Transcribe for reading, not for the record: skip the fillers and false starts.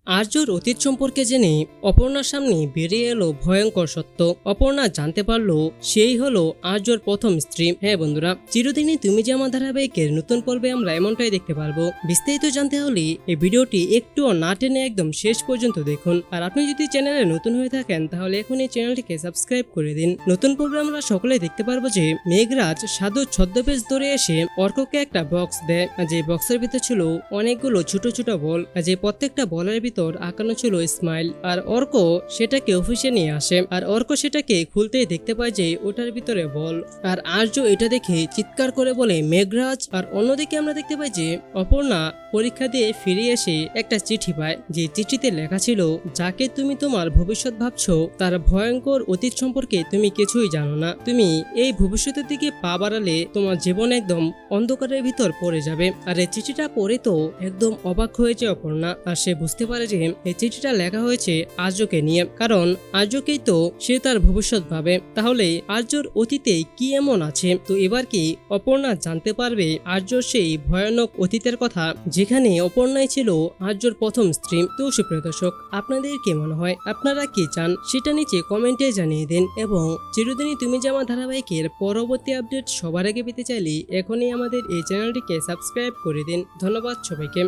আর্যর অতীত সম্পর্কে জেনে অপর্ণার সামনে বেরিয়ে এলো ভয়ঙ্কর সত্য। অপর্ণা জানতে পারলো সেই হলো আর্যর প্রথম স্ত্রী। হ্যাঁ বন্ধুরা, চিরদিনই তুমি যে আমার ধারাবাহিকের নতুন পর্বে আমরা এমনটাই দেখতে পারবো। বিস্তারিত জানতে হলে এই ভিডিওটি একটুও না টেনে একদম শেষ পর্যন্ত দেখুন। আর আপনি যদি চ্যানেলে নতুন হয়ে থাকেন তাহলে এখন এই চ্যানেলটিকে সাবস্ক্রাইব করে দিন। নতুন পর্বে আমরা সকলেই দেখতে পারবো যে মেঘরাজ সাধু ছদ্মবেশ ধরে এসে অর্ককে একটা বক্স দেয়। যে বক্সের ভিতর ছিল অনেকগুলো ছোট ছোট বল, যে প্রত্যেকটা বলের ভিতর আঁকানো ছিল স্মাইল। আর অর্ক সেটাকে অফিসে নিয়ে আসে, আর অর্ক সেটাকে খুলতেই দেখতে পায় যে ওটার ভিতরে বল। আর আর্য এটা দেখে চিৎকার করে বলে মেঘরাজ। আর অন্যদিকে আমরা দেখতে পাই যে অপর্ণা পরীক্ষা দিয়ে ফিরে এসে একটা চিঠি পায়, যে চিঠিতে লেখা ছিল, যাকে তুমি তোমার ভবিষ্যৎ ভাবছো তার ভয়ঙ্কর অতীত সম্পর্কে তুমি কিছুই জানো না। তুমি এই ভবিষ্যতের দিকে পা বাড়ালে তোমার জীবন একদম অন্ধকারের ভিতর পড়ে যাবে। আর এই চিঠিটা পড়ে তো একদম অবাক হয়েছে অপর্ণা। আর সে বুঝতে পারে যে এই চিঠিটা লেখা হয়েছে আর্যকে নিয়ে, কারণ আর্যকেই তো সে তার ভবিষ্যৎ ভাবে। তাহলে আর্যর অতীতে কি এমন আছে? তো এবার কি অপর্ণা জানতে পারবে আর্যর সেই ভয়ানক অতীতের কথা, যেখানে অপর্ণাই ছিল আর্যর প্রথম স্ত্রী? তো সুপ্রিয় দর্শক, আপনাদের কি মনে হয়, আপনারা কি চান সেটা নিচে কমেন্টে জানিয়ে দিন। এবং চিরদিনই তুমি যে আমার ধারাবাহিকের পরবর্তী আপডেট সবার আগে পেতে চাইলে এখনই আমাদের এই চ্যানেলটিকে সাবস্ক্রাইব করে দিন। ধন্যবাদ সবাইকে।